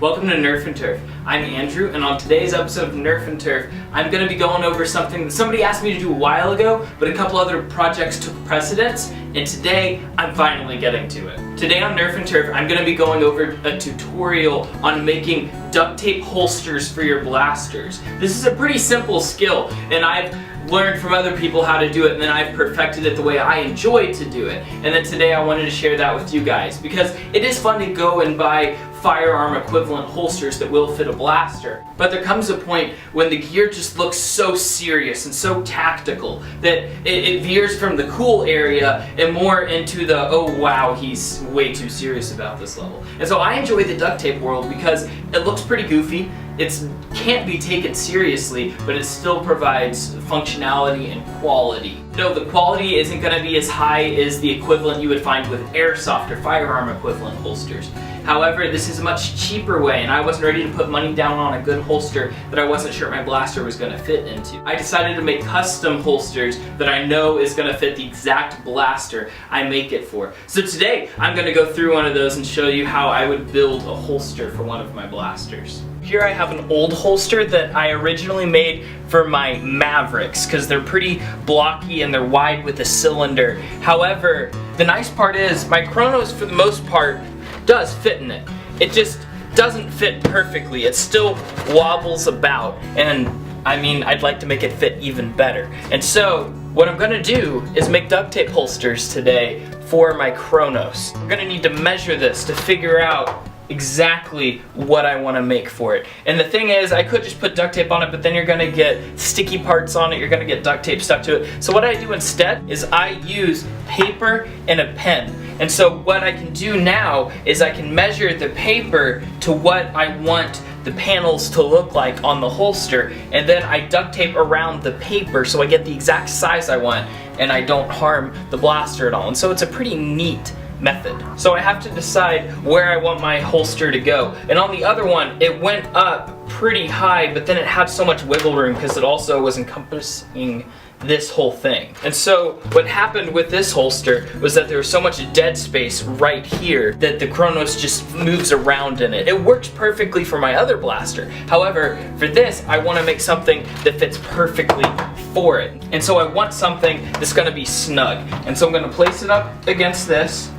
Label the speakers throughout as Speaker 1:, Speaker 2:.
Speaker 1: welcome to Nerf&Turf. I'm Andrew, and on today's episode of Nerf&Turf, I'm going to be going over something that somebody asked me to do a while ago, but a couple other projects took precedence, and today I'm finally getting to it. Today on Nerf&Turf, I'm going to be going over a tutorial on making duct tape holsters for your blasters. This is a pretty simple skill, and I've learned from other people how to do it, and then I've perfected it the way I enjoy to do it. And then today I wanted to share that with you guys because it is fun to go and buy firearm equivalent holsters that will fit a blaster. But there comes a point when the gear just looks so serious and so tactical that it veers from the cool area and more into the, oh wow, he's way too serious about this level. And so I enjoy the duct tape world because it looks pretty goofy. It can't be taken seriously, but it still provides functionality and quality. No, the quality isn't going to be as high as the equivalent you would find with airsoft or firearm equivalent holsters. However, this is a much cheaper way, and I wasn't ready to put money down on a good holster that I wasn't sure my blaster was going to fit into. I decided to make custom holsters that I know is going to fit the exact blaster I make it for. So today, I'm going to go through one of those and show you how I would build a holster for one of my blasters. Here I have an old holster that I originally made for my Mavericks because they're pretty blocky and they're wide with a cylinder. However, the nice part is my Chronos, for the most part, does fit in it. It just doesn't fit perfectly. It still wobbles about, and I mean, I'd like to make it fit even better. And so what I'm gonna do is make duct tape holsters today for my Chronos. We're gonna need to measure this to figure out exactly what I want to make for it. And the thing is, I could just put duct tape on it, but then you're going to get sticky parts on it, you're going to get duct tape stuck to it. So what I do instead is I use paper and a pen. And so what I can do now is I can measure the paper to what I want the panels to look like on the holster, and then I duct tape around the paper so I get the exact size I want and I don't harm the blaster at all. And so it's a pretty neat method. So I have to decide where I want my holster to go. And on the other one, it went up pretty high, but then it had so much wiggle room because it also was encompassing this whole thing. And so what happened with this holster was that there was so much dead space right here that the Chronos just moves around in it. It works perfectly for my other blaster. However, for this, I want to make something that fits perfectly for it. And so I want something that's going to be snug. And so I'm going to place it up against this,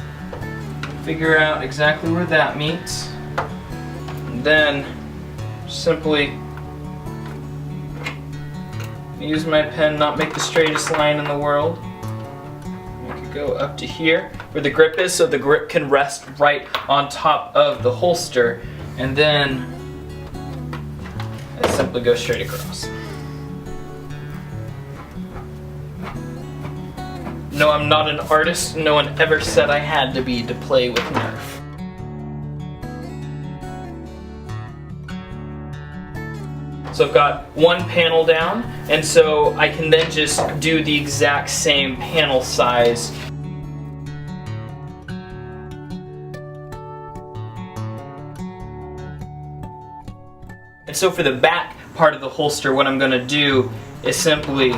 Speaker 1: figure out exactly where that meets, and then simply use my pen, not make the straightest line in the world. I could go up to here where the grip is, so the grip can rest right on top of the holster, and then I simply go straight across. No, I'm not an artist. No one ever said I had to be to play with Nerf. So I've got one panel down, and so I can then just do the exact same panel size. And so for the back part of the holster, what I'm going to do is simply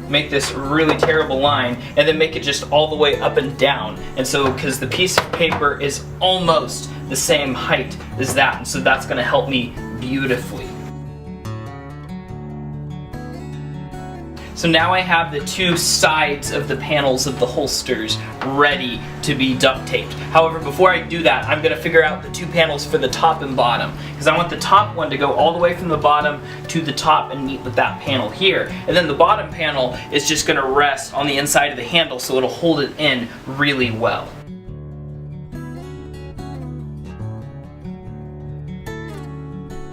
Speaker 1: make this really terrible line and then make it just all the way up and down. And so because the piece of paper is almost the same height as that, and so that's going to help me beautifully. So now I have the two sides of the panels of the holsters ready to be duct taped. However, before I do that, I'm going to figure out the two panels for the top and bottom, because I want the top one to go all the way from the bottom to the top and meet with that panel here. And then the bottom panel is just going to rest on the inside of the handle, so it'll hold it in really well.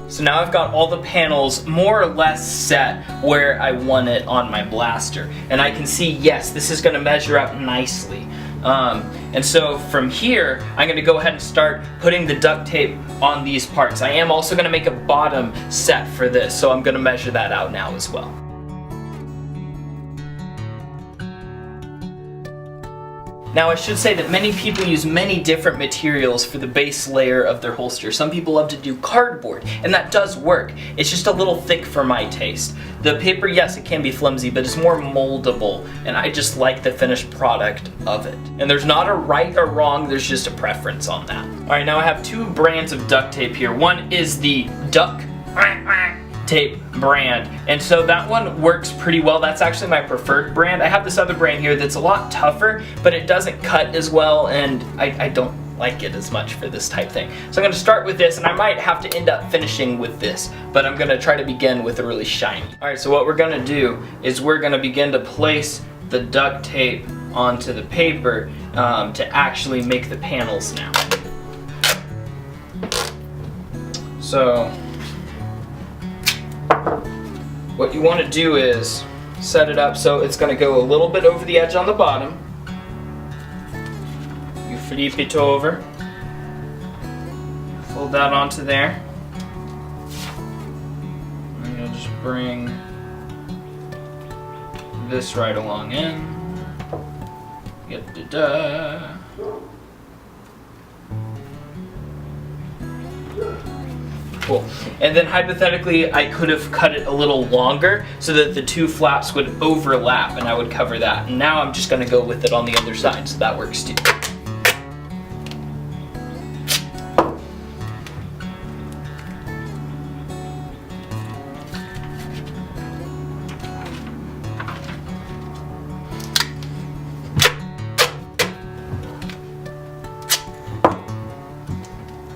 Speaker 1: So now I've got all the panels more or less set where I want it on my blaster. And I can see, yes, this is going to measure up nicely. And so from here, I'm going to go ahead and start putting the duct tape on these parts. I am also going to make a bottom set for this, so I'm going to measure that out now as well. Now I should say that many people use many different materials for the base layer of their holster. Some people love to do cardboard, and that does work. It's just a little thick for my taste. The paper, yes, it can be flimsy, but it's more moldable, and I just like the finished product of it. And there's not a right or wrong, there's just a preference on that. Alright, now I have two brands of duct tape here. One is the Duct tape brand, and so that one works pretty well. That's actually my preferred brand. I have this other brand here that's a lot tougher, but it doesn't cut as well, and I don't like it as much for this type thing. So I'm going to start with this, and I might have to end up finishing with this, but I'm going to try to begin with a really shiny. Alright, so what we're going to do is we're going to begin to place the duct tape onto the paper to actually make the panels now. So what you want to do is set it up so it's going to go a little bit over the edge on the bottom. You flip it over, fold that onto there, and you'll just bring this right along in. Cool. And then hypothetically, I could have cut it a little longer so that the two flaps would overlap and I would cover that. And now I'm just going to go with it on the other side, so that works too.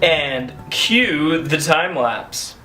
Speaker 1: And cue the time lapse.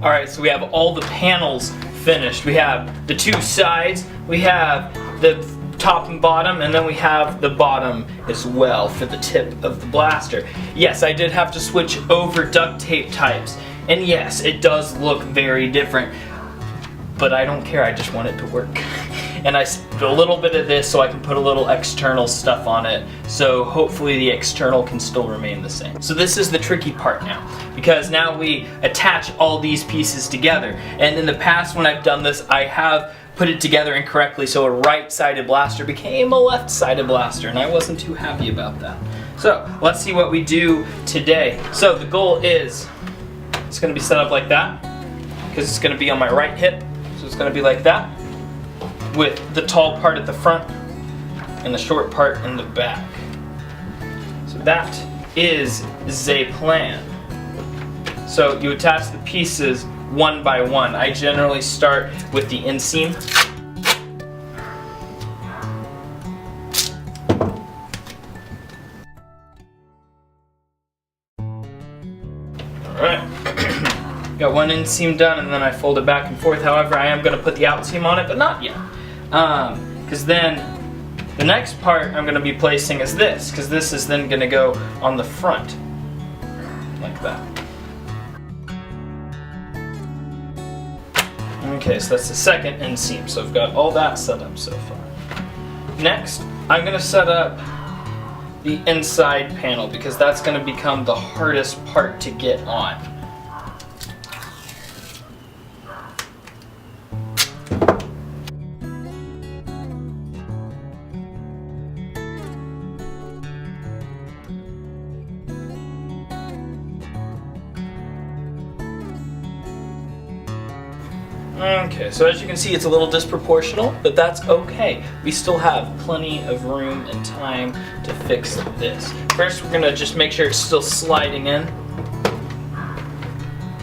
Speaker 1: Alright, so we have all the panels finished. We have the two sides, we have the top and bottom, and then we have the bottom as well for the tip of the blaster. Yes, I did have to switch over duct tape types, and yes, it does look very different, but I don't care, I just want it to work. And I put a little bit of this so I can put a little external stuff on it, so hopefully the external can still remain the same. So this is the tricky part now, because now we attach all these pieces together. And in the past when I've done this, I have put it together incorrectly, so a right-sided blaster became a left-sided blaster, and I wasn't too happy about that. So let's see what we do today. So the goal is, it's going to be set up like that, because it's going to be on my right hip, so it's going to be like that, with the tall part at the front and the short part in the back. So that is the plan. So you attach the pieces one by one. I generally start with the inseam. Alright. Got one inseam done, and then I fold it back and forth. However, I am going to put the outseam on it, but not yet. Because then the next part I'm going to be placing is this, because this is then going to go on the front, like that. Okay, so that's the second inseam, so I've got all that set up so far. Next, I'm going to set up the inside panel, because that's going to become the hardest part to get on. Okay, so as you can see, it's a little disproportional, but that's okay. We still have plenty of room and time to fix this. First, we're gonna just make sure it's still sliding in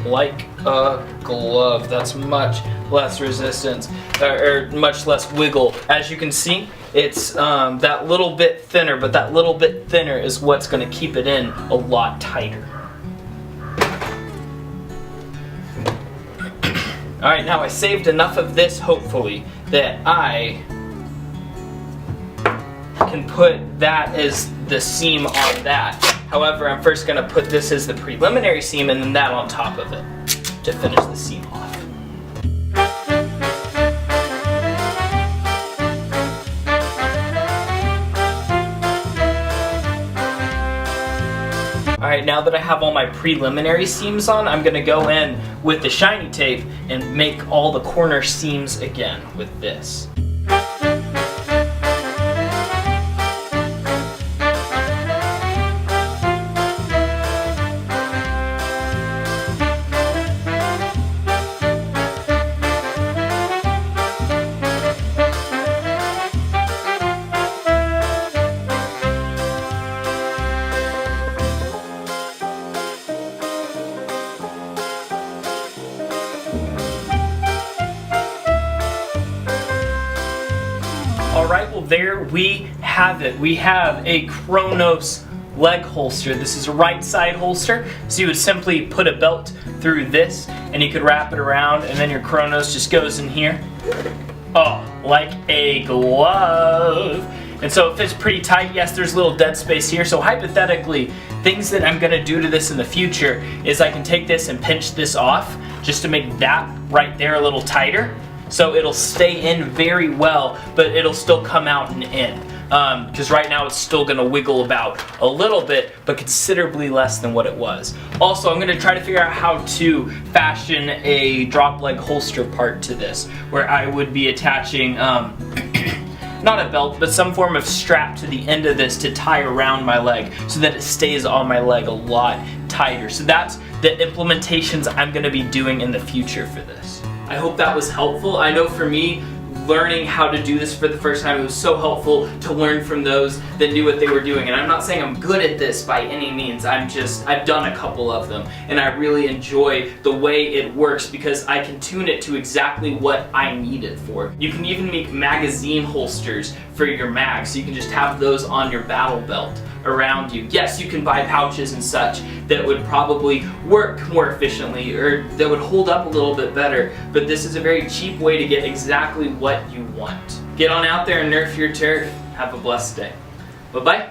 Speaker 1: like a glove. That's much less resistance, or much less wiggle. As you can see, it's that little bit thinner, but that little bit thinner is what's going to keep it in a lot tighter. Alright, now I saved enough of this, hopefully, that I can put that as the seam on that. However, I'm first going to put this as the preliminary seam and then that on top of it to finish the seam off. Alright, now that I have all my preliminary seams on, I'm going to go in with the shiny tape and make all the corner seams again with this. Alright, well there we have it. We have a Kronos leg holster. This is a right side holster, so you would simply put a belt through this and you could wrap it around and then your Kronos just goes in here. Oh, like a glove. And so it fits pretty tight. Yes, there's a little dead space here, so hypothetically, things that I'm gonna do to this in the future is I can take this and pinch this off just to make that right there a little tighter. So it'll stay in very well, but it'll still come out and in. Because right now it's still going to wiggle about a little bit, but considerably less than what it was. Also, I'm going to try to figure out how to fashion a drop leg holster part to this, where I would be attaching, not a belt, but some form of strap to the end of this to tie around my leg so that it stays on my leg a lot tighter. So that's the implementations I'm going to be doing in the future for this. I hope that was helpful. I know for me, learning how to do this for the first time, it was so helpful to learn from those that knew what they were doing. And I'm not saying I'm good at this by any means. I've done a couple of them, and I really enjoy the way it works because I can tune it to exactly what I need it for. You can even make magazine holsters for your mags, so you can just have those on your battle belt around you. Yes, you can buy pouches and such that would probably work more efficiently or that would hold up a little bit better, but this is a very cheap way to get exactly what you want. Get on out there and nerf your turf. Have a blessed day. Bye-bye.